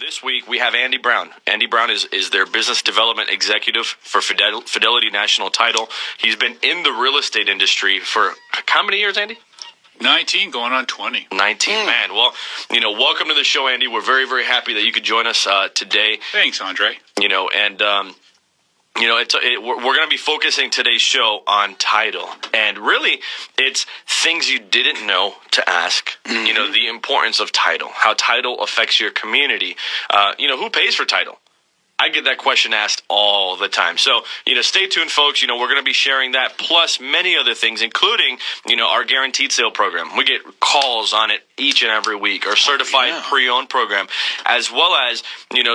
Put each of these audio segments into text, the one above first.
This week we have Andy Brown. Andy Brown is their business development executive for Fidelity National Title. He's been in the real estate industry for how many years, Andy? 19, going on 20. 19, man. Well, welcome to the show, Andy. We're very, very happy that you could join us today. Thanks, Andre. We're going to be focusing today's show on title, and really, it's things you didn't know to ask. Mm-hmm. The importance of title, how title affects your community. Who pays for title? I get that question asked all the time. So, stay tuned, folks. We're going to be sharing that, plus many other things, including, our guaranteed sale program. We get calls on it each and every week. Our certified pre-owned program, as well as,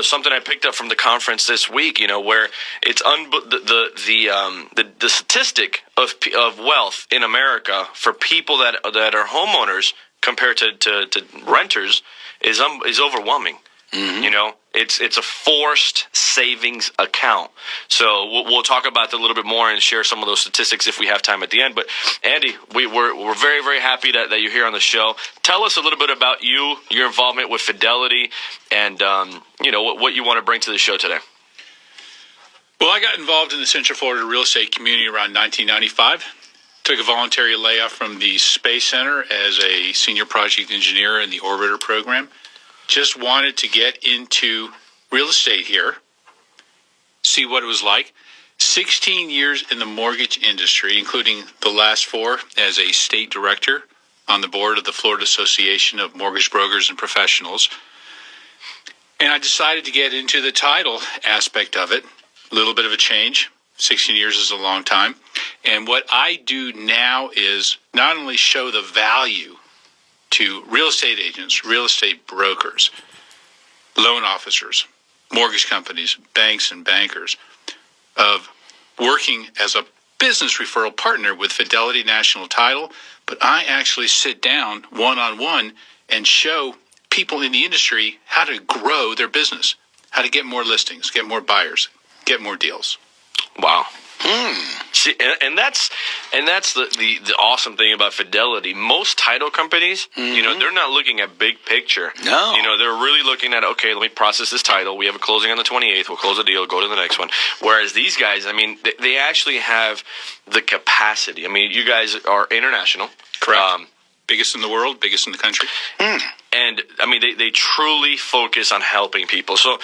something I picked up from the conference this week, where it's the statistic of wealth in America for people that are homeowners compared to renters is overwhelming. Mm-hmm. It's a forced savings account. So we'll talk about that a little bit more and share some of those statistics if we have time at the end. But Andy, we're very, very happy that you're here on the show. Tell us a little bit about you, your involvement with Fidelity, and what you want to bring to the show today. Well, I got involved in the Central Florida real estate community around 1995. Took a voluntary layoff from the Space Center as a senior project engineer in the Orbiter program. Just wanted to get into real estate here, see what it was like. 16 years in the mortgage industry, including the last 4 as a state director on the board of the Florida Association of Mortgage Brokers and Professionals. And I decided to get into the title aspect of it. A little bit of a change. 16 years is a long time. And what I do now is not only show the value to real estate agents, real estate brokers, loan officers, mortgage companies, banks, and bankers of working as a business referral partner with Fidelity National Title, but I actually sit down one-on-one and show people in the industry how to grow their business, how to get more listings, get more buyers, get more deals. Wow. See, and that's the awesome thing about Fidelity. Most title companies, they're not looking at big picture. No. They're really looking at, okay, let me process this title. We have a closing on the 28th. We'll close the deal, go to the next one. Whereas these guys, they actually have the capacity. You guys are international. Correct. Biggest in the world, biggest in the country. And, they truly focus on helping people. So,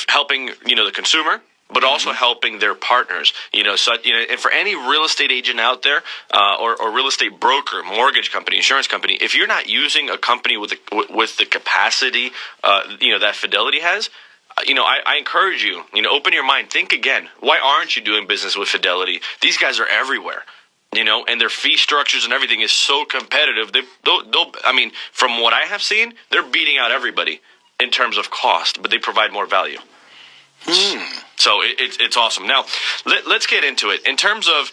helping, the consumer, but also helping their partners, and for any real estate agent out there, or real estate broker, mortgage company, insurance company, if you're not using a company with the capacity, that Fidelity has, I encourage you, open your mind, think again. Why aren't you doing business with Fidelity? These guys are everywhere, and their fee structures and everything is so competitive. They'll from what I have seen, they're beating out everybody in terms of cost, but they provide more value. So it's awesome. Now, let's get into it. In terms of,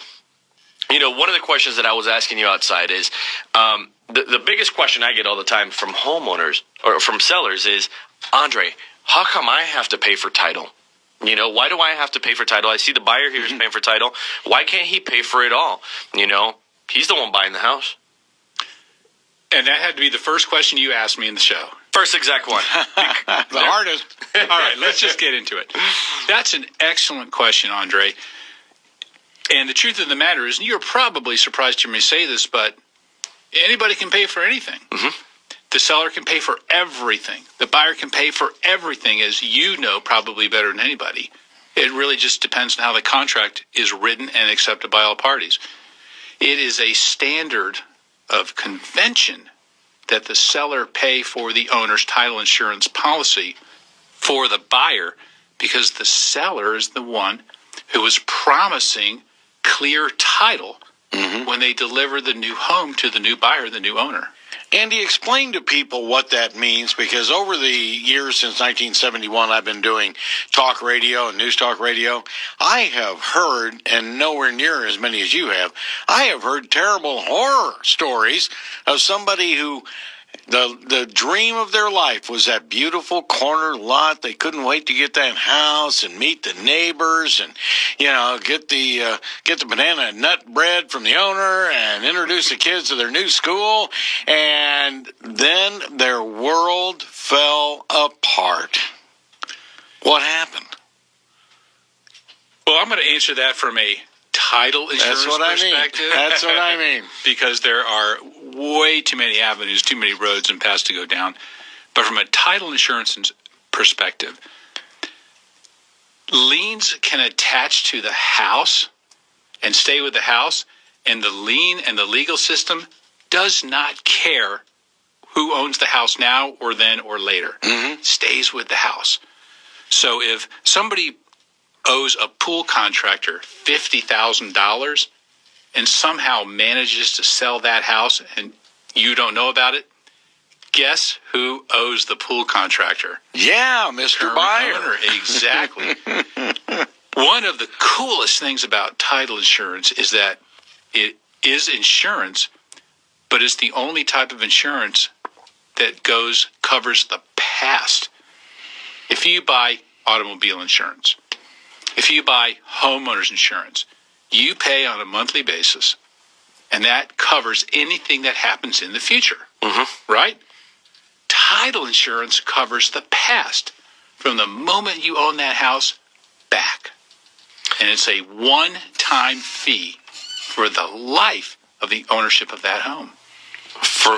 one of the questions that I was asking you outside is, the biggest question I get all the time from homeowners or from sellers is, Andre, how come I have to pay for title? Why do I have to pay for title? I see the buyer here is paying for title. Why can't he pay for it all? He's the one buying the house. And that had to be the first question you asked me in the show. First exact one. The hardest. All right, let's just get into it. That's an excellent question, Andre. And the truth of the matter is, and you're probably surprised to hear me say this, but anybody can pay for anything. Mm-hmm. The seller can pay for everything. The buyer can pay for everything, as you know probably better than anybody. It really just depends on how the contract is written and accepted by all parties. It is a standard of convention that the seller pay for the owner's title insurance policy for the buyer, because the seller is the one who is promising clear title when they deliver the new home to the new buyer, the new owner. Andy, explain to people what that means, because over the years since 1971, I've been doing talk radio and news talk radio. I have heard, and nowhere near as many as you have, I have heard terrible horror stories of somebody who the dream of their life was that beautiful corner lot. They couldn't wait to get that house and meet the neighbors and, get the banana and nut bread from the owner and introduce the kids to their new school. And then their world fell apart. What happened? Well, I'm going to answer that from a title insurance perspective. That's what I mean. Because there are way too many avenues, too many roads and paths to go down. But from a title insurance perspective, liens can attach to the house and stay with the house, and the lien and the legal system does not care who owns the house now or then or later. Stays with the house. So if somebody owes a pool contractor $50,000 and somehow manages to sell that house and you don't know about it, guess who owes the pool contractor? Yeah, Mr. Current Buyer. owner. Exactly. One of the coolest things about title insurance is that it is insurance, but it's the only type of insurance that covers the past. If you buy automobile insurance, if you buy homeowners insurance, you pay on a monthly basis, and that covers anything that happens in the future, right? Title insurance covers the past from the moment you own that house back. And it's a one-time fee for the life of the ownership of that home. For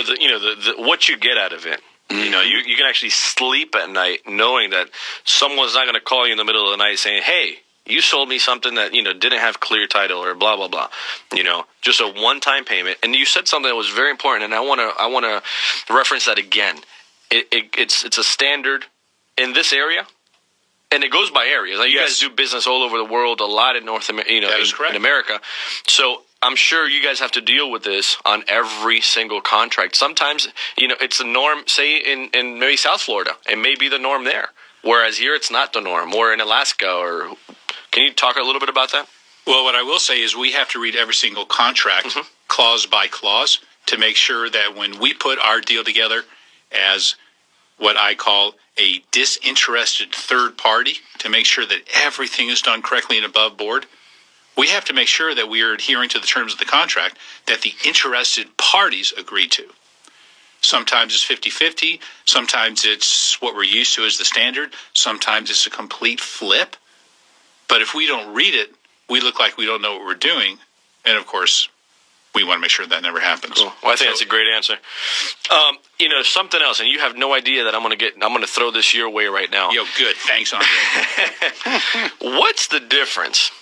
the the what you get out of it. You know, you can actually sleep at night knowing that someone's not going to call you in the middle of the night saying, "Hey, you sold me something that, didn't have clear title," or blah, blah, blah. Just a one-time payment. And you said something that was very important, and I want to reference that again. It's a standard in this area, and it goes by areas. Like, you guys do business all over the world, a lot in North America, in America. So I'm sure you guys have to deal with this on every single contract. Sometimes, it's the norm, say in maybe South Florida. It may be the norm there. Whereas here it's not the norm, or in Alaska, or can you talk a little bit about that? Well, what I will say is we have to read every single contract clause by clause to make sure that when we put our deal together as what I call a disinterested third party, to make sure that everything is done correctly and above board, we have to make sure that we are adhering to the terms of the contract that the interested parties agree to. Sometimes it's 50-50. Sometimes it's what we're used to as the standard. Sometimes it's a complete flip. But if we don't read it, we look like we don't know what we're doing. And, of course, we want to make sure that never happens. Cool. Well, I think that's a great answer. Something else, and you have no idea that I'm going to throw this your way right now. Yo, good. Thanks, Andre. What's the difference,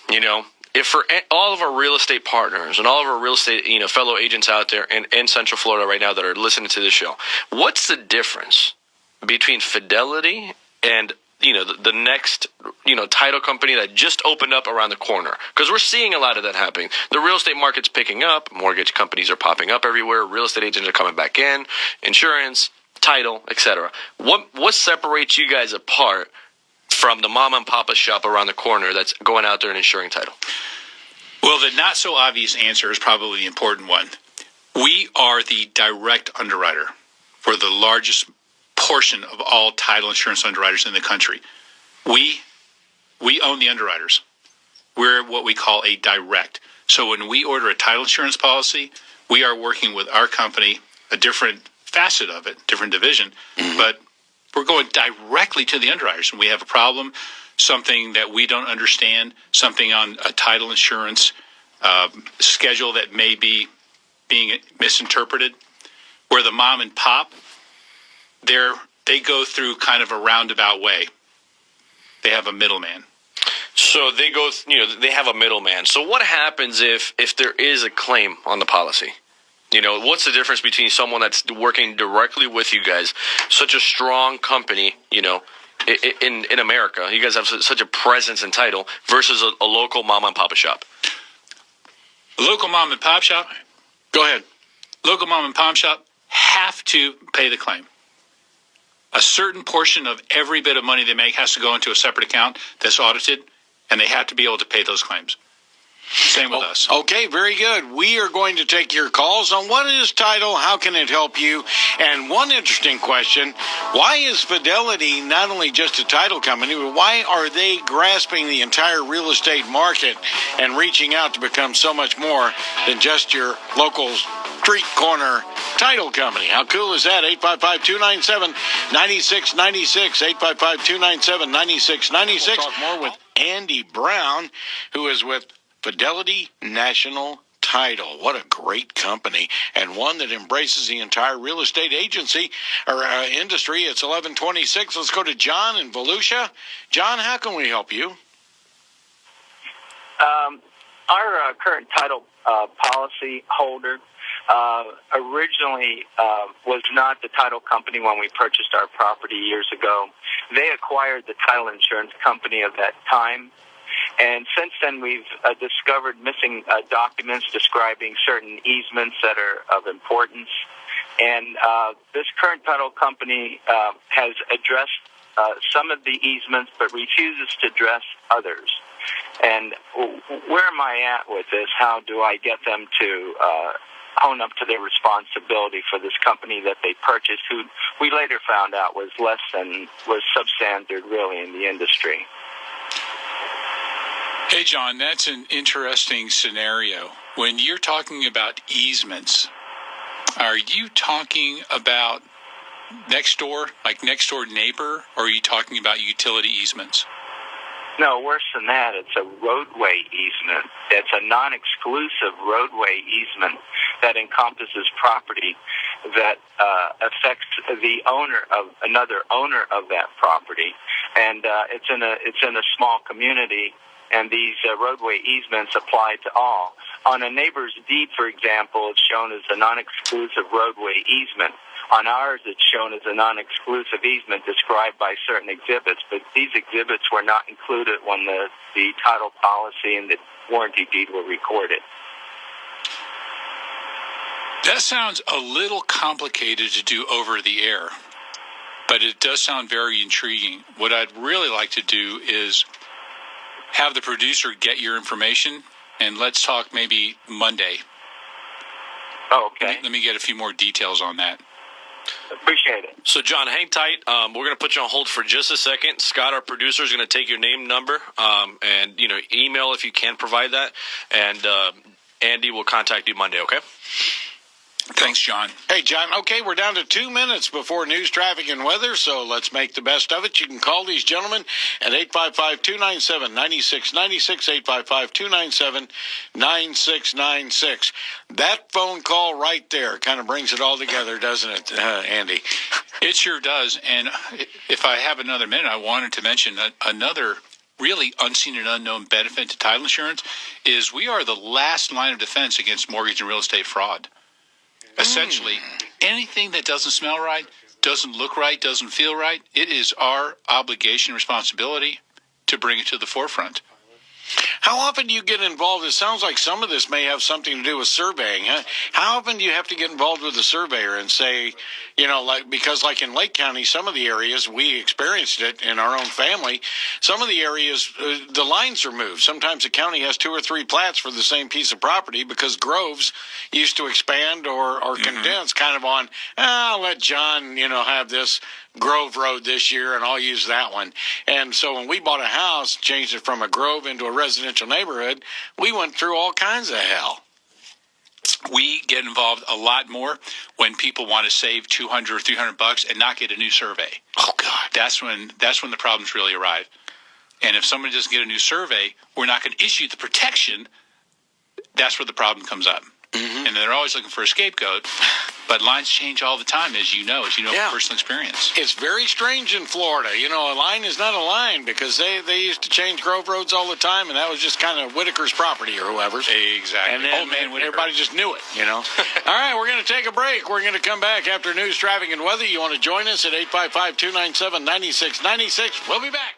if for all of our real estate partners and all of our real estate, fellow agents out there in Central Florida right now that are listening to this show, what's the difference between Fidelity and, the next, title company that just opened up around the corner? Because we're seeing a lot of that happening. The real estate market's picking up. Mortgage companies are popping up everywhere. Real estate agents are coming back in. Insurance, title, etc. What separates you guys apart from the mom and papa shop around the corner that's going out there and insuring title? Well, the not so obvious answer is probably the important one. We are the direct underwriter for the largest portion of all title insurance underwriters in the country. We own the underwriters. We're what we call a direct. So when we order a title insurance policy, we are working with our company, a different facet of it, different division, but we're going directly to the underwriters. When we have a problem, something that we don't understand, something on a title insurance schedule that may be being misinterpreted, where the mom and pop, they go through kind of a roundabout way. They have a middleman. So they go, they have a middleman. So what happens if there is a claim on the policy? What's the difference between someone that's working directly with you guys, such a strong company, in America, you guys have such a presence in title, versus a local mom and pop shop? A local mom and pop shop? Go ahead. Local mom and pop shop have to pay the claim. A certain portion of every bit of money they make has to go into a separate account that's audited, and they have to be able to pay those claims. Same with us. Okay, very good. We are going to take your calls on what is title, how can it help you, and one interesting question, why is Fidelity not only just a title company, but why are they grasping the entire real estate market and reaching out to become so much more than just your local Street Corner Title Company. How cool is that? 855-297-9696. 855-297-9696. We'll talk more with Andy Brown, who is with Fidelity National Title. What a great company, and one that embraces the entire real estate agency or industry. It's 11:26. Let's go to John in Volusia. John, how can we help you? Our current title policy holder originally was not the title company when we purchased our property years ago. They acquired the title insurance company of that time. And since then, we've discovered missing documents describing certain easements that are of importance. And this current title company has addressed some of the easements, but refuses to address others. And where am I at with this? How do I get them to own up to their responsibility for this company that they purchased, who we later found out was substandard really in the industry? Hey, John, that's an interesting scenario. When you're talking about easements, are you talking about next door, like next door neighbor, or are you talking about utility easements? No, worse than that. It's a roadway easement. It's a non-exclusive roadway easement that encompasses property that affects the owner of another owner of that property, and it's in a small community. And these roadway easements apply to all. On a neighbor's deed, for example, it's shown as a non-exclusive roadway easement. On ours, it's shown as a non-exclusive easement described by certain exhibits, but these exhibits were not included when the title policy and the warranty deed were recorded. That sounds a little complicated to do over the air, but it does sound very intriguing. What I'd really like to do is have the producer get your information, and let's talk maybe Monday. Oh, okay. Let me get a few more details on that. Appreciate it. So, John, hang tight. We're going to put you on hold for just a second. Scott, our producer, is going to take your name, number, and email if you can provide that, and Andy will contact you Monday. Okay? Thanks, John. Hey, John. Okay, we're down to 2 minutes before news, traffic, and weather, so let's make the best of it. You can call these gentlemen at 855-297-9696, 855-297-9696. That phone call right there kind of brings it all together, doesn't it, Andy? It sure does. And if I have another minute, I wanted to mention another really unseen and unknown benefit to title insurance is we are the last line of defense against mortgage and real estate fraud. Essentially, anything that doesn't smell right, doesn't look right, doesn't feel right, it is our obligation and responsibility to bring it to the forefront. How often do you get involved? It sounds like some of this may have something to do with surveying. Huh? How often do you have to get involved with the surveyor and say, because like in Lake County, some of the areas, we experienced it in our own family, some of the areas, the lines are moved. Sometimes the county has 2 or 3 plats for the same piece of property because groves used to expand or condense kind of on, I'll let John, have this Grove Road this year, and I'll use that one. And so when we bought a house, changed it from a grove into a residential neighborhood, we went through all kinds of hell. We get involved a lot more when people want to save $200 or $300 and not get a new survey. Oh God, that's when the problems really arrive. And if somebody doesn't get a new survey, we're not going to issue the protection. That's where the problem comes up. Mm-hmm. And they're always looking for a scapegoat. But lines change all the time, as you know from personal experience. It's very strange in Florida. A line is not a line because they used to change Grove Roads all the time, and that was just kind of Whitaker's property or whoever's. Exactly. And then everybody just knew it, All right, we're going to take a break. We're going to come back after news, traffic, and weather. You want to join us at 855-297-9696. We'll be back.